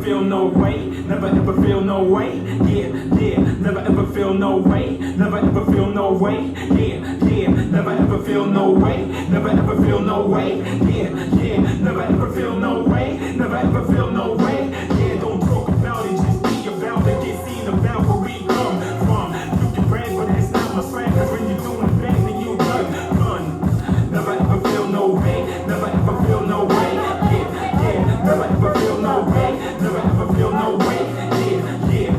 feel no way, never ever feel no way, yeah, yeah, never ever feel no way, never ever feel no way, yeah, yeah, never ever feel no way, never ever feel no way, yeah, yeah, never ever feel no way, never ever feel no way, yeah, don't talk about it, just be about it, get seen about where we come from, you can brag, but that's not my swag, cause when you're doing bad, then you done, never ever feel no way, never ever feel no way, yeah, yeah, never ever feel no way, never ever feel no way, yeah, yeah.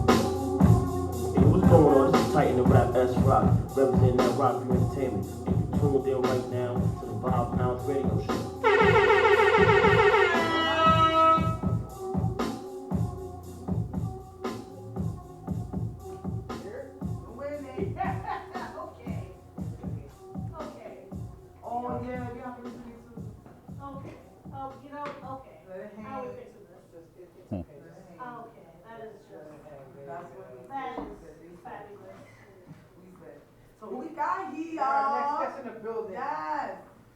Hey, what's going on? This is Titan the Rap S Rock, representing that Rock View Entertainment. And you're tuned in right now to the Bob Pounds Radio Show. Oh yeah, we have to listen to you. Okay. Oh, you know, okay. Let it hang. How are we fixing this? It's okay. Okay, that is just, That's what we that said. is fabulous. We said. So who we got here? Next guest in the building. Yes.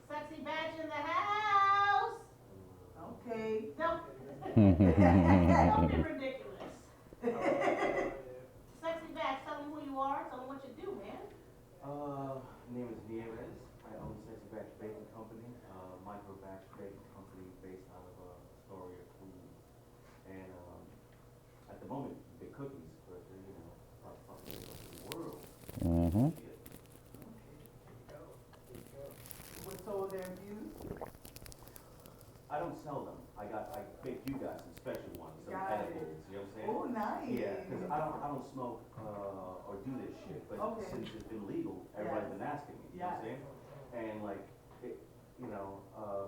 Sexy Batch in the house. Okay. Don't, don't be ridiculous. Sexy Batch, tell me who you are, tell me what you do, man. Name is Nieves. I own Sexy Batch Baking Company, micro batch baking company based out of Astoria, Queens. And at the moment, big cookies, but you know, fucking the world. Mm-hmm. What's sold there infused? I don't sell them. I bake you guys some special ones, some Got it. edibles. You know what I'm saying? Oh, nice. Yeah, because I don't smoke or do this shit, but Okay. since it's been legal, everybody's Yes. been asking me. You know what I'm saying? And like,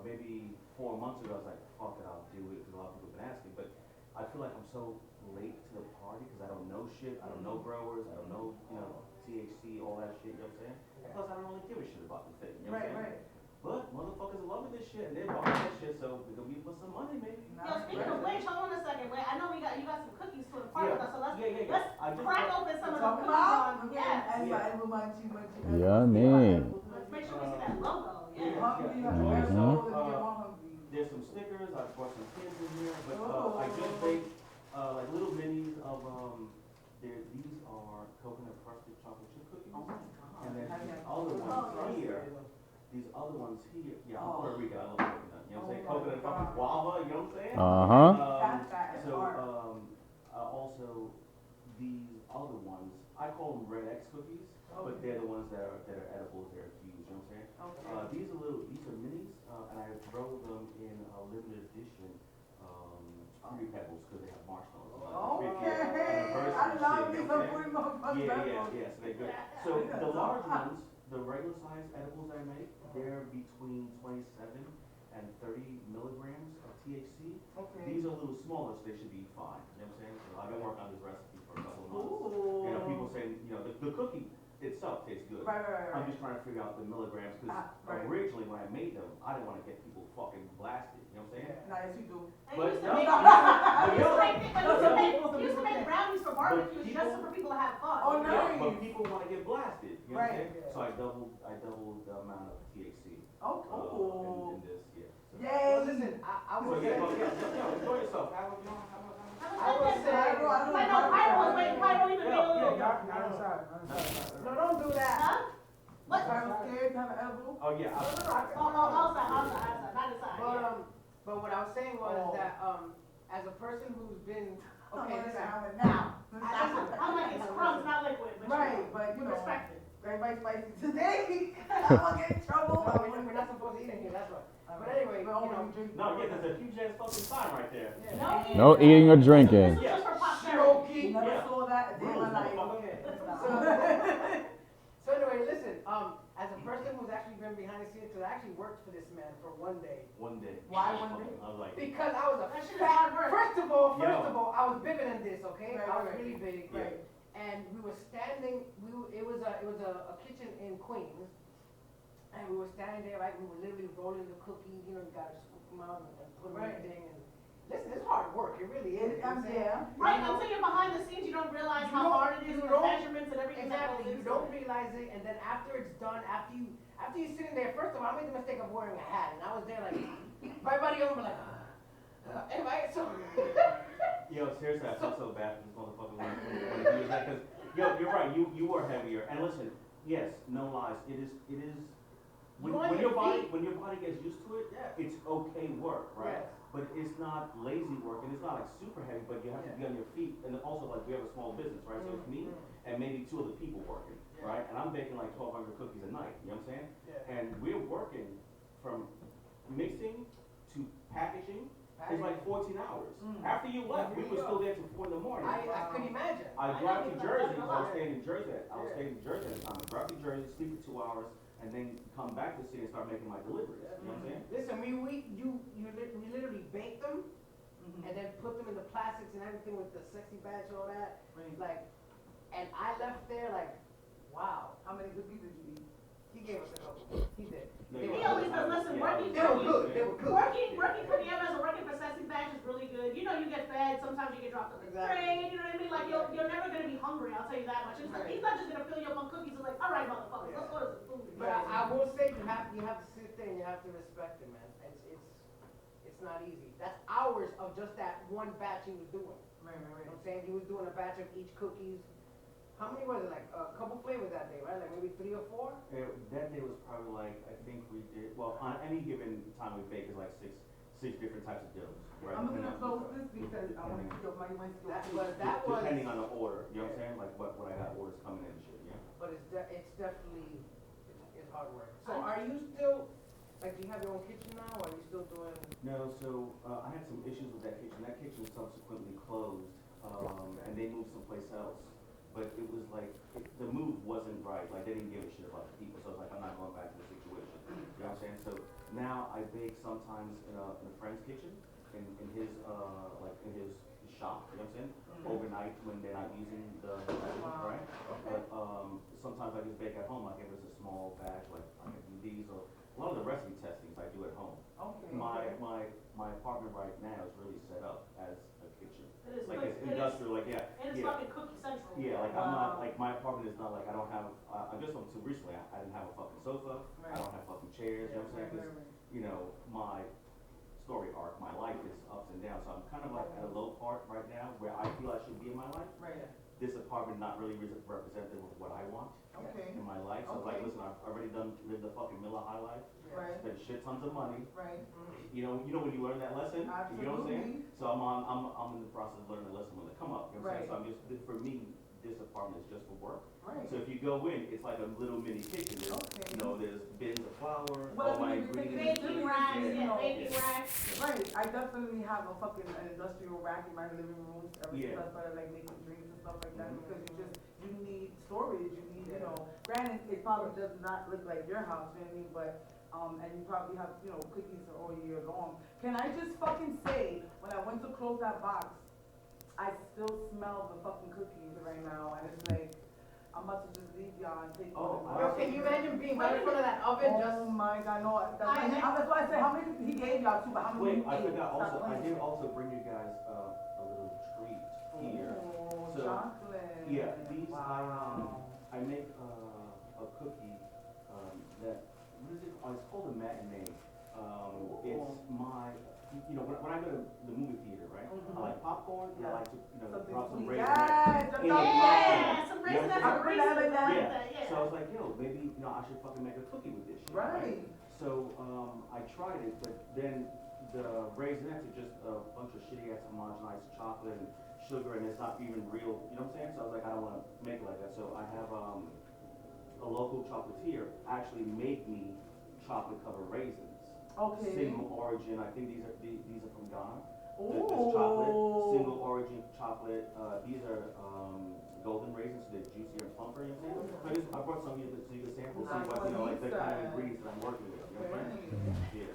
maybe 4 months ago, I was like, fuck it, I'll do it because a lot of people have been asking. But I feel like I'm so late to the party because I don't know shit. I don't know growers. I don't know, THC, all that shit. You know what I'm saying? Plus, I don't really give a shit about the thing. You know what I'm saying? But motherfuckers are loving this shit and they're buying that shit, so we're gonna be for some money, maybe. Yo, speaking of which, hold on a second. Wait, I know you got some cookies for the party with us, so let's I just crack open some of the Talk cookies about? on. Yes. Munchy. Yummy. Let's make sure we see that logo. You're Yeah. hungry, you have Mhm. to get more hungry. There's some stickers. I brought some pins in here, but Oh. I just baked like little minis of these are coconut crusted chocolate chip cookies. Oh my God. And then How do these you- other ones Oh, yes. here. These other ones here. Yeah, I'm Oh. Puerto Rican. I love coconut. You know what I'm saying? Oh my Coconut God. fucking guava. You know what I'm saying? Uh-huh. That's that So art. also these other ones, I call them red X cookies, but they're the ones that are edible. They're fused. You know what I'm saying? Okay. These are minis, and I throw them in a limited edition fruity pebbles because they have marshmallows. Okay. I love me some fruity motherfuckers. Yeah, so they're good. So the large ones, the regular size edibles I make, they're between 27 and 30 milligrams of THC. Okay. These are a little smaller, so they should be fine. You know what I'm saying? So I've been working on this recipe for a couple of months. Ooh. People saying, the cookie itself tastes good. Right. I'm just trying to figure out the milligrams because Right. originally when I made them, I didn't want to get people fucking blasted. You know what I'm saying? Nah, yes, you do. And But you used to no, make, no, you used to make brownies for barbecues just for people to have fun. Oh, Yeah, nice. but people want to get blasted. You know what I'm Right. saying? So I doubled the amount of THC Oh. in this. Yeah. So. Yay. Well, listen, I So would yeah, say, enjoy yourself. Have a I would say, I know Pyro was waiting. Pyro even made a little. not inside. No, don't do that. Huh? What? If I was scared to have an edible. Oh yeah. Outside, not inside. But, Yeah. but what I was saying was Oh. that, as a person who's been, okay, I'm listen, now. I'm like, it's crumbs, not liquid. But Right, but you know, respect it. everybody's spicy today. I won't get in trouble. no, we're not supposed to eat in here, that's why. But anyway, We're only drinking. No, yeah, there's a huge ass fucking sign right there. yeah. No eating or drinking. This is just for posterity. Never Yeah. saw that a day in my life. Okay. So anyway, listen, as a person who's actually been behind the scenes, because I actually worked for this man for one day. One day. Why one day? I was like, Because I was a That shit is hard work. First of all, I was bigger than this, okay? Right, I was right. really big. Yeah. And we were standing, it was a kitchen in Queens. And we were standing there, like, we were literally rolling the cookies, you gotta scoop them out and put them in Right. the thing. And listen, it's hard work, it really is. I'm there. Right, until you're behind the scenes, you don't realize how hard it is, you the don't- measurements and everything that goes Exactly, you into don't it. realize it, and then after it's done, after you after you're sitting there, first of all, I made the mistake of wearing a hat, and I was there like, everybody else was like, am I so? Yo, seriously, I felt so bad for this motherfucker when he was like, cause, yo, you're right, you are heavier, and listen, yes, no lies, it is, when your body gets used to it, Yeah. it's okay work, right? Yes. But it's not lazy work, and it's not like super heavy, but you have to be on your feet, and also like, we have a small business, right, so it's me and maybe 2 other people working, right? And I'm baking like 1,200 cookies a night, you know what I'm saying? Yeah. And we're working from mixing to packaging, it's like 14 hours. After you left, we were still there till 4 in the morning. I couldn't imagine. I I drive know to you Jersey, left I was a lot. staying in Jersey, at the time, I drive to Jersey, sleep for 2 hours, and then come back to the city and start making my deliveries, you know what I'm saying? Listen, we literally bake them, and then put them in the plastics and everything with the sexy batch and all that, like, and I left there like, wow. How many cookies did you eat? He gave us a couple. He did. They He were- always does, listen, working They were good. They were good. Working for the MS or working for Sexy Batch is really good. You know, you get fed, sometimes you get dropped on the Exactly. train, you know what I mean? Like, you're never gonna be hungry, I'll tell you that much. It's like, he's not just gonna fill you up on cookies and like, all right, motherfuckers, let's order some food. But I will say, you have to sit there and you have to respect it, man. It's not easy. That's hours of just that one batch he was doing. Right, You know what I'm saying? He was doing a batch of each cookies. How many was it? Like a couple flavors that day, right? Like maybe 3 or 4? That day was probably like, I think we did, well, on any given time we bake is like six different types of doughs, right? I'm gonna Depending on- close this because I wanna get my skill. That was. Depending on the order, you know what I'm saying, like what I got orders coming in and shit, yeah? But it's definitely, it's hard work. So are you still, like, do you have your own kitchen now, or are you still doing? No, so, I had some issues with that kitchen subsequently closed, and they moved someplace else. But it was like, the move wasn't right, like, they didn't give a shit about the people, so I was like, I'm not going back to the situation, you know what I'm saying? So, now I bake sometimes in a friend's kitchen, in his, like, in his shop, you know what I'm saying? Overnight, when they're not using the restaurant, right? But, sometimes I just bake at home, like, if it's a small batch, like, I can do these, or, a lot of the recipe testings I do at home. Okay. My apartment right now is really set up as a kitchen. It is Like, good. it's It is. industrial, like, yeah. And it's yeah. fucking cookie central. Yeah, like I'm not, like my apartment is not like, I don't have, I just up to recently, I didn't have a fucking sofa, I don't have fucking chairs, you know what I'm saying? 'Cause, you know, my story arc, my life is ups and downs, so I'm kind of like at a low part right now where I feel I should be in my life. Right, This apartment not really representative of what I want okay, in my life, so like, Okay. listen, I've already lived the fucking Miller High life, right, spent shit tons of money, right. you know when you learn that lesson, you know what I'm saying? Absolutely. So I'm in the process of learning the lesson when they come up, you know what I'm saying? So I'm just, for me, this apartment is just for work. Right. So if you go in, it's like a little mini kitchen, there's, Okay. you know, there's bins of flour, Well, all my you can ingredients. Baking racks, You yeah, know, baking racks. Right, I definitely have a fucking an industrial rack in my living room ever since Yeah. I started like making drinks and stuff like that because you need storage, you need, you know, granted, it probably does not look like your house, you know what I mean, but, and you probably have, you know, cookies all year long. Can I just fucking say, when I went to close that box, I still smell the fucking cookies right now, and it's like, I'm about to just leave y'all and take Oh, one. Yo, can you imagine being right in front of that oven just? Oh my god, no, that's why I said, how many, he gave y'all two, but how many? Wait, you I gave? forgot Stop also, I playing. did also bring you guys, a little treat here. Oh, So, chocolate. Yeah, these, Wow. I make, a cookie, that, what is it, it's called a matinee. It's my, you know, when I go to the movie theater, right? I like popcorn, and I like to, you know, Something drop some sweet. raisinets. Yes, in the Yeah, some popcorn. raisin, You that's know a what I'm I raisin, remember that. like Yeah. that, yeah. So I was like, yo, maybe, you know, I should fucking make a cookie with this shit, Right. So, I tried it, but then the raisinets are just a bunch of shitty ass homogenized chocolate and sugar, and it's not even real, you know what I'm saying? So I was like, I don't wanna make it like that, so I have, a local chocolatier actually make me chocolate covered raisins. Okay. Single origin, I think these are from Ghana. Ooh. This chocolate, single origin chocolate, these are, golden raisins, so they're juicier and plumper, you know what I'm saying? I brought some of you so you can sample, see what, you know, like the kind of ingredients that I'm working with, you know what I'm saying? Yeah.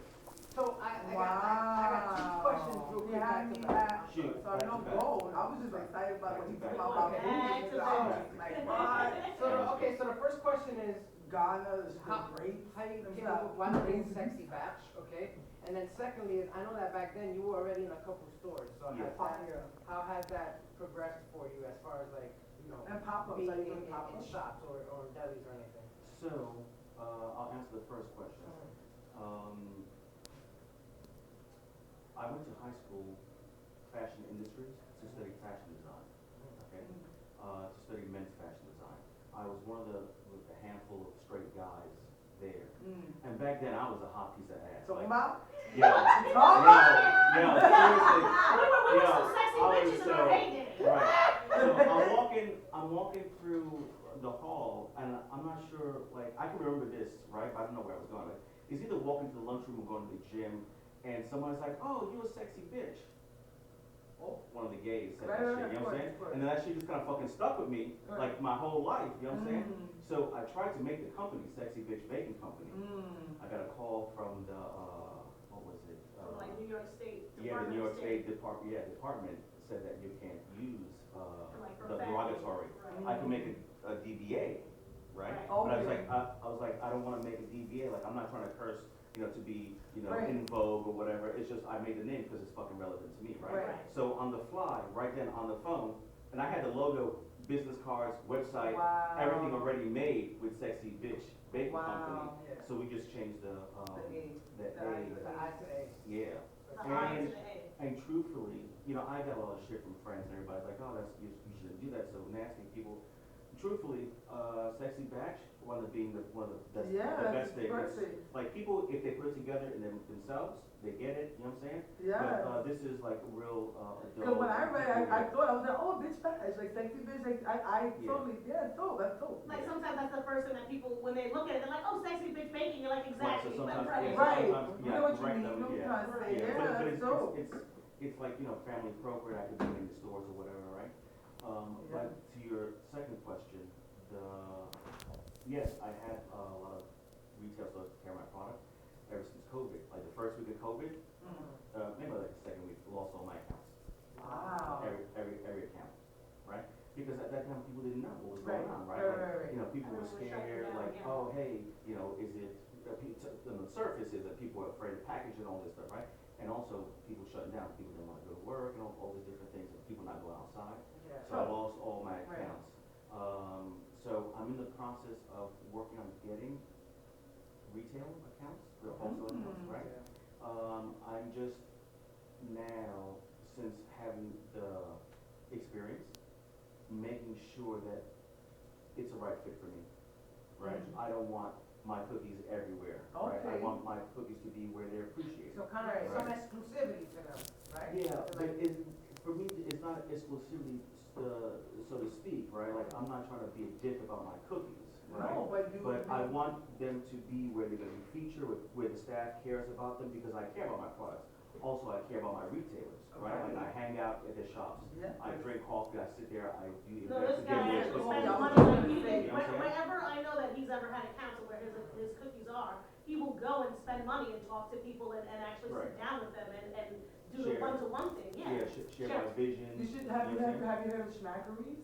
So I got two questions real quick. Yeah, I back to need back. that. Shoot, So I back know to back. gold. I was just excited about when he Back to came out back. about movies. I was like, what? So the first question is, Ghana is the How- grapes. how you came themselves. up with one green sexy batch, okay? And then secondly is, I know that back then you were already in a couple stores, so Yeah. how has that progressed for you as far as like, you know, And pop-ups, being like in doing pop-ups? shops or delis or anything? So, I'll answer the first question. I went to high school, fashion industries, to study fashion design, okay? To study men's fashion design. I was one of the handful of straight guys there. And back then, I was a hot piece of ass. Talking Like, about? yeah, Talk yeah, seriously. We were Yeah, some sexy I was bitches in our heyday. Right. So I'm walking through the hall, and I'm not sure, like, I can remember this, right? But I don't know where I was going. Like, it's either walking to the lunchroom or going to the gym, and someone's like, "Oh, you a sexy bitch." Oh, one of the gays said that shit, you know what I'm saying? Right. And then that shit just kind of fucking stuck with me, like, my whole life, you know what I'm saying? So I tried to make the company Sexy Bitch Baking Company. I got a call from the, what was it? From like New York State. Yeah, the Department New York of State department said that you can't use Like the profanity. derogatory. Right. I could make a DBA, right? Right. But I was Okay. like, I was like, I don't want to make a DBA. Like, I'm not trying to curse, you know, to be, you know, Right. in vogue or whatever. It's just I made the name because it's fucking relevant to me, right? Right. So on the fly, right then on the phone, and I had the logo, business cards, website, Wow. everything already made with Sexy Bitch Baking Company. Wow. So we just changed the A. the The I. A. The I to A. Yeah. The I to the A. And truthfully, you know, I got a lot of shit from friends and everybody's like, oh, that's, you shouldn't do that, so nasty. People, truthfully, Sexy Batch wound up being one of the best things. Perfect. Like, people, if they put it together in themselves, they get it, you know what I'm saying? Yeah. But this is like a real adult. Because when I read it, I thought, I was like, oh, bitch fat. It's like sexy bitch. Like, I totally, yeah, dope. That's dope. Like sometimes that's the first thing that people, when they look at it, they're like, oh, sexy bitch baking. You're like, Right, so exactly. sometimes, Right. yeah, Right. sometimes, You know what you right, mean. that You know was- what I'm trying to say. Yeah, Yeah, but that's dope. it's like, you know, family appropriate, I could do it in the stores or whatever, right? But to your second question, yes, I had a lot of retail stores carry my product ever since COVID. Like the first week of COVID, maybe like the second week, lost all my accounts. Wow. Every account, right? Because at that time, people didn't know what was Right. going on, right? Right. You know, people were Everyone was shutting scared, down, like, yeah. oh, hey, you know, is it, on the surface is that people are afraid of packaging and all this stuff, right? And also, people shutting down, people didn't want to go to work and all these different things, and people not going outside. Yeah. So I lost all my Right. accounts. So I'm in the process of working on getting retail accounts, the wholesale accounts, right? I'm just now, since having the experience, making sure that it's a right fit for me, right? I don't want my cookies everywhere, right? I Okay. want my cookies to be where they're appreciated. So kind of some exclusivity to them, right? Yeah, So but like- for me, it's not exclusivity, so to speak, right? Like, I'm not trying to be a dick about my cookies, right? No, but you. But I want them to be where they're gonna be featured, where the staff cares about them, because I care about my products. Also, I care about my retailers, right? Okay. Like, I hang out at the shops, Yeah. I drink coffee, I sit there, I do No, this events, guy give actually away spends Yeah. money cookies. like he did. You know what I'm saying? Wherever I know that he's ever had accounts where his cookies are, he will go and spend money and talk to people and actually Right. sit down with them and do the Share. one-to-one thing, yeah. Yeah, share my vision. You should know have what I'm saying? have you heard of Schmackeries?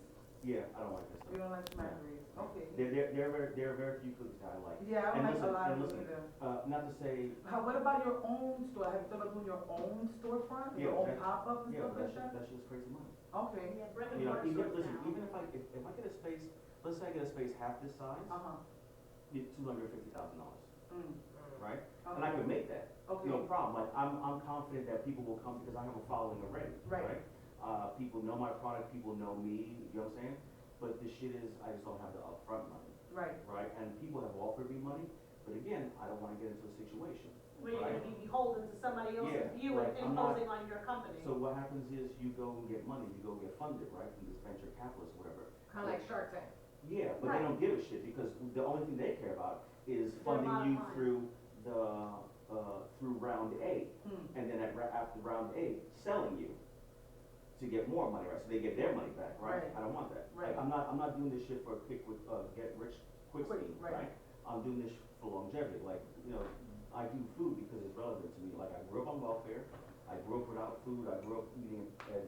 Yeah, I don't like that You stuff. don't like Schmackeries? Okay. There are very few cookies that I like. Yeah, I And don't like a listen, lot and of them listen, either. not to say, What about your own store? Have you thought about doing your own storefront, your Yeah, own that- pop-up and yeah, stuff like that? that's just crazy money. Okay. Yeah, brick and You know, mortar even, stores listen, now. even if I get a space, let's say I get a space half this size, Uh-huh. you $250,000, Mm. right? And I could make that, Okay. no problem. Like, I'm confident that people will come because I have a following already, Right. right? People know my product, people know me, you know what I'm saying? But the shit is, I just don't have the upfront money, Right. right? And people have offered me money, but again, I don't wanna get into a situation. Where you're Right. gonna be beholden to somebody else's Yeah, view and like, I'm not- imposing on your company. So what happens is you go and get money, you go get funded, right, from this venture capitalist, whatever. Kind of like Shark Tank. Yeah, but Right. they don't give a shit because the only thing they care about is Their funding bottom you line. through through round A. Hmm. And then after round A, selling you to get more money, right? So they get their money back, right? Right. I don't want that. Right. Like, I'm not doing this shit for a quick, get rich quick Quick, scheme, right. right? I'm doing this for longevity. Like, you know, I do food because it's relevant to me. Like, I grew up on welfare. I grew up without food. I grew up eating at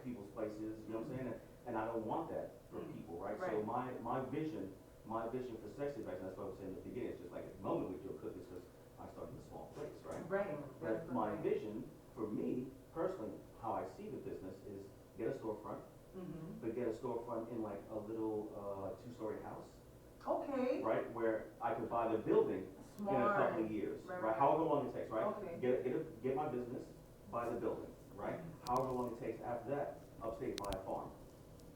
people's places. You know what I'm saying? And I don't want that for people, right? So Right. my vision for Sexy Bags, and that's what I was saying at the beginning. It's just like at the moment we do cookies because I started in a small place, right? Right. But my vision for me personally, how I see the business is get a storefront, Mm-hmm. but get a storefront in like a little two-story house. Okay, right? Where I could buy the building in a smart. couple of years, Right, right? right. However long it takes, right? Okay. Get my business, buy the building, right? However long it takes after that, upstate buy a farm,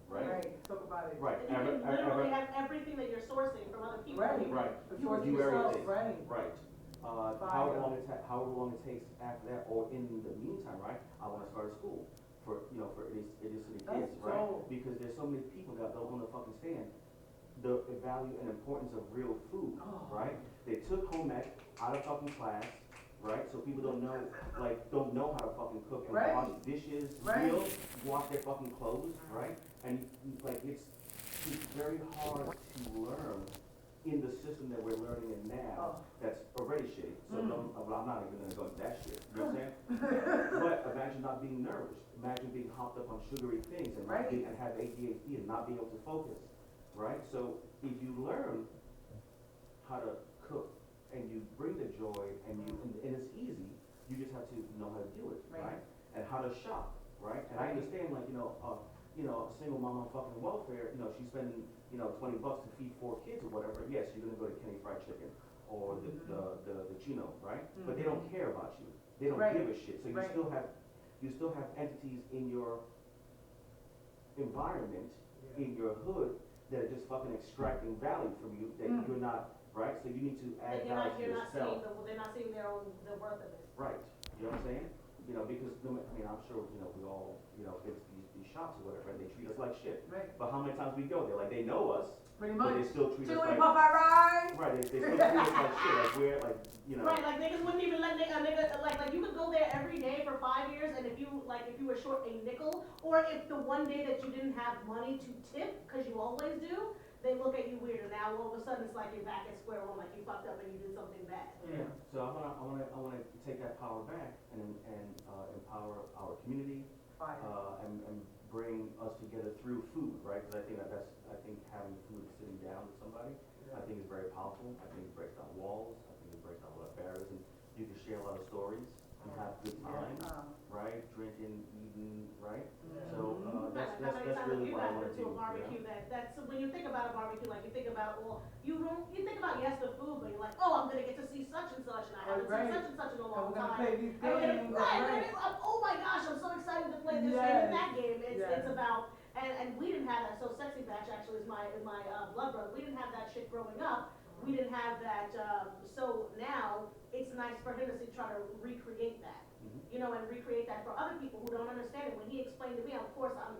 right? Talk about it. Right. And you can literally have everything that you're sourcing from other people. Right. Right. The You choice do yourself, everything. right. Right. Fire. However long it takes after that, or in the meantime, right? I want to start a school for, you know, for inner city kids, That's right? dope. Because there's so many people that don't understand the value and importance of real food, Oh. right? They took home ec out of fucking class, right? So people don't know how to fucking cook and Right. wash dishes, Right. wash their fucking clothes, right? And like it's very hard to learn in the system that we're learning in now, Oh. that's already shitty. So I'm not even gonna go into that shit, you know what I'm saying? But imagine not being nourished, imagine being hopped up on sugary things and Right. and have ADHD and not being able to focus, right? So if you learn how to cook and you bring the joy and it's easy, you just have to know how to do it, Right. right? And how to shop, right? And I understand, like, a single mom on fucking welfare, she's spending, $20 to feed 4 kids or whatever. Yes, you're gonna go to Kenny Fried Chicken or the Chino, right? But they don't care about you. They don't Right. give a shit. So you Right. still have entities in your environment, in your hood, that are just fucking extracting value from you that you're not, right? So you need to add That value to you're not yourself. they're not seeing the worth of it. Right, you know what I'm saying? Because, I'm sure, we all, it's these shops or whatever, and they treat us like shit. Right. But how many times we go there, like, they know us, Pretty but much. they still treat us Chewy like, Popeye ride. right, they still treat us like shit, like we're, like, Right, like niggas wouldn't even let a nigga, like you could go there every day for 5 years, and if you were short a nickel, or if the one day that you didn't have money to tip, cause you always do, they look at you weird, and now all of a sudden it's like you're back at square one, like you fucked up and you did something bad. yeah. So I wanna take that power back and empower our community, Fire. and bring us together through food, right? Because I think having food sitting down with somebody, I think is very powerful. I think it breaks down walls. I think it breaks down a lot of barriers, and you can share a lot of stories and have good time, right? Drinking, eating, right? So that's How many times have really you what I guys want been to to do. a barbecue that's when you think about a barbecue, like you think about, well, you think about yes the food, but you're like, oh, I'm gonna get to see such and such, and I haven't Right. seen such and such in a long we're gonna time. play these And we're games, gonna- right, right. oh my gosh, I'm so excited to play this game Yes. and that game. Yes. It's about, and we didn't have that. So Sexy Batch actually is my blood brother. We didn't have that shit growing up. We didn't have that. So now it's nice for him to try to recreate that. Mhm. And recreate that for other people who don't understand it. When he explained to me, of course, I'm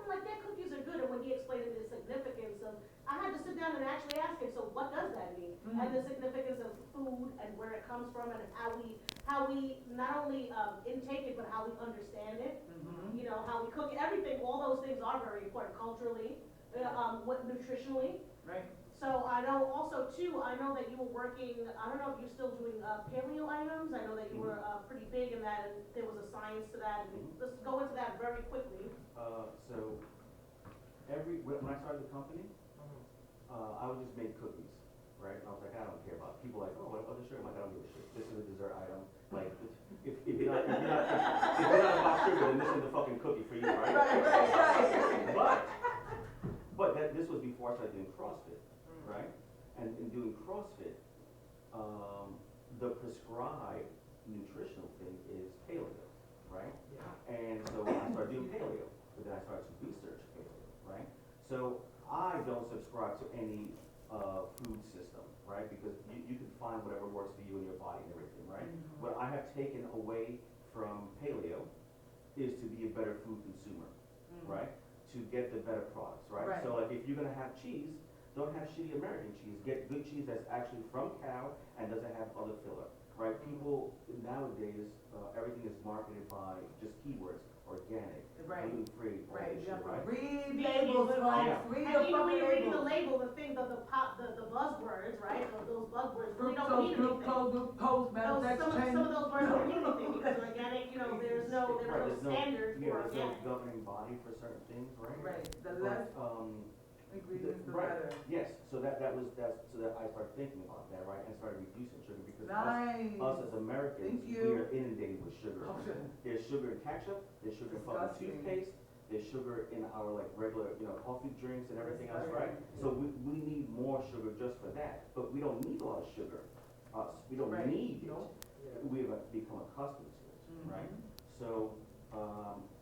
like, that cookies are good. And when he explained to me the significance of, I had to sit down and actually ask him, so what does that mean? And the significance of food and where it comes from and how we not only intake it, but how we understand it. How we cook it, everything, all those things are very important culturally, nutritionally. Right. So I know also too, I know that you were working, I don't know if you're still doing paleo items, I know that you were pretty big in that, and there was a science to that, and let's go into that very quickly. So when I started the company, I would just make cookies, right? I was like, I don't care about it. People are like, oh, what about the sugar? I'm like, I don't give a shit. This is a dessert item. Like, if you're not about sugar, then this is the fucking cookie for you, right? Right. But this was before I started doing CrossFit, right? And in doing CrossFit, the prescribed nutritional thing is paleo, right? And so I started doing paleo, but then I started to research paleo, right? So I don't subscribe to any food system, right? Because you can find whatever works for you and your body and everything, right? What I have taken away from paleo is to be a better food consumer, right? To get the better products, right? Right. So like if you're gonna have cheese, don't have shitty American cheese. Get good cheese that's actually from cow and doesn't have other filler, right? People nowadays, everything is marketed by just keywords, organic, Right. gluten-free, all Right. this You shit, have to right? read Vegan, labels, right? folks. Yeah. Read And the even when fucking you're reading the labels. label, the thing, the buzzwords, right? Those buzzwords really don't Fructose, mean anything. glucose, glucose, Some maltodextrin. of those words don't mean anything because organic, there's no Right, standard for there's no organic. governing body for certain things, right? Right, the But, less ingredients, the right, better. yes, so that I started thinking about that, right, and started reducing sugar because Nice. us as Americans, Thank we you. are inundated with sugar. Oh, shit. There's sugar in ketchup, there's sugar in fucking Disgusting. toothpaste, there's sugar in our like regular, coffee drinks and everything else, Right. right? So we need more sugar just for that, but we don't need a lot of sugar. We don't Right. need it. Nope. We have become accustomed to it, right? So,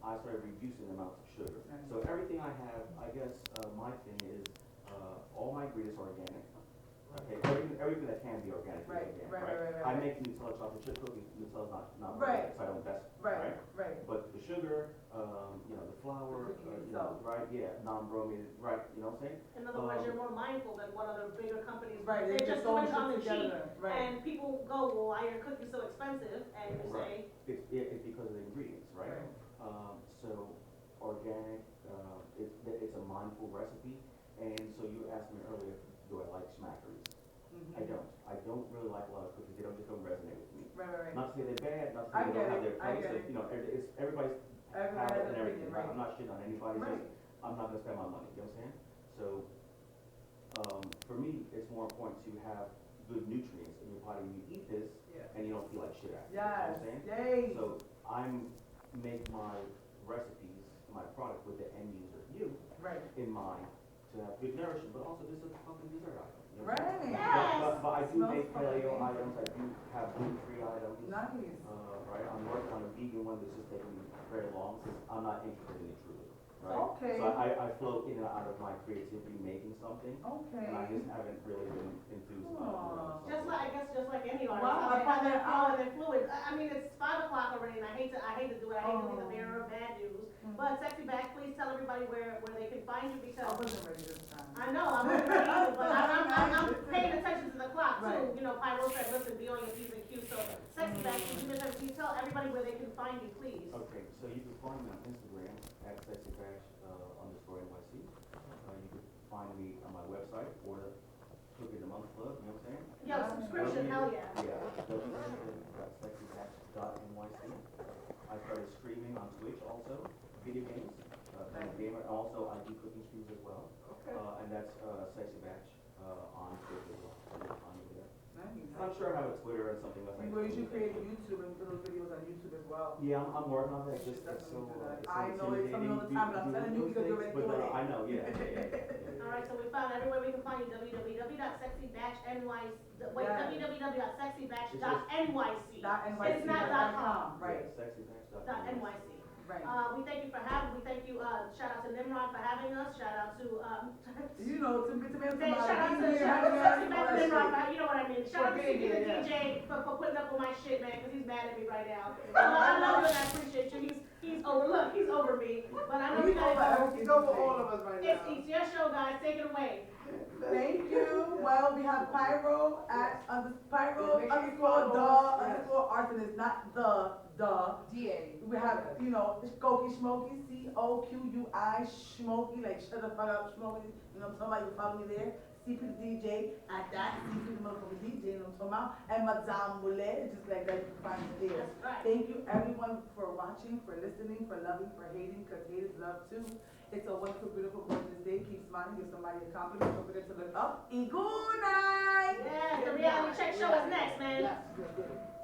I started reducing the amount of sugar. Right. So everything I have, I guess, my thing is, all my ingredients are organic. Okay, everything that can be organic is Right, organic, right. I make Nutella chocolate chip cookies, Nutella's not Right. organic, so I don't test, Right, right? right. But the sugar, the flour, The cookie itself. right, yeah, non-brominated, right, you know what I'm saying? In other words, you're more mindful than what other bigger companies, Right, they're just throwing doing it on the shit cheap. together. Right. And people go, well, why are your cookies so expensive? And you say, It's because of the ingredients, right? Right. So organic, it's a mindful recipe, and so you asked me earlier, do I like smackeries? I don't really like a lot of cookies, they just don't resonate with me. Right. Not to say they're bad, not to I say they get don't have it, their I place, get but, it. it's everybody's Everybody palate has and an everything, opinion, right? right. I'm not shitting on anybody, it's Right. just, I'm not gonna spend my money, you know what I'm saying? So, for me, it's more important to have good nutrients in your body when you eat this, Yeah. and you don't feel like shit after, you know Yes, what I'm saying? yay. So make my recipes, my product with the end user, you, Right. in mind, to have good nourishment, but also this is a fucking dessert item. You know what I'm saying? Right. But I do Smells make paleo fucking items, I do have gluten-free items. Nice. Right, I'm working on a vegan one that's just taking me very long, because I'm not interested in it truly, right? Okay. So I float in and out of my creativity making something, Okay. and I just haven't really been enthused about it. just like, I guess, just like any artist, Wow, I I find mean, that flow and fluid. I mean, it's 5 o'clock already, and I hate to do it, I hate to be the bearer of bad news. But Sexy Back, please tell everybody where they can find you, I because wasn't ready this time. I know, I'm ready either, but I'm paying attention to the clock too. Right. You know, Pyro said, listen, be on your P's and Q's, so Sexy Back, can you tell everybody where they can find you, please? Okay, so you can find me on Instagram at sexybatch_NYC. You can find me on my website or the Cook in the Month Club, you know what I'm saying? Yeah, subscription, hell yeah. Yeah, www.sexybatch.nyc. I started streaming on Twitch also, video games, I'm a gamer, and also I do cooking streams as well. Okay. And that's Sexy Batch on Twitch as well. You can find me there. Nice. I'm sure I have a Twitter and something else. You should create a YouTube and put those videos on YouTube as well. Yeah, I'm working on that. It's just That's it's so. what I'm It's doing. I know it's something all the intimidating time, but I'm telling you because you're doing already things, doing but, it. I know, yeah. All right, so we found everywhere we can find you, www.sexybatchnyc, wait, Yeah. www.sexybatch.nyc. .nyc. It's not .com. Right. .nyc. Right. We thank you for having, shout out to Nimrod for having us, shout out to, You know, to me, shout out to Sexy Back to Nimrod, you know what I mean. Shout out to CP the DJ for putting up with my shit, man, because he's mad at me right now. I love him and I appreciate you, he's over me, but I know we gotta go. He's over all of us right now. It's your show, guys, take it away. Thank you. Well, we have Pyro at Pyro Make sure you underscore follow us. the underscore Arson is not the. DA. We have, Skokie Smokey, COQUI, Smokey, like shut the fuck up, Smokey. You know, somebody can follow me there. CP the DJ at that, CP the motherfucking DJ, you know what I'm talking about. And Madame Moulet, just like that, you can find me there. That's right. Thank you everyone for watching, for listening, for loving, for hating, because hate is love too. It's a wonderful, beautiful, gorgeous day. Keep smiling, give somebody a compliment. Don't forget to look up. Good night! Yes, the reality check show is next, man. Yes, yes, yes.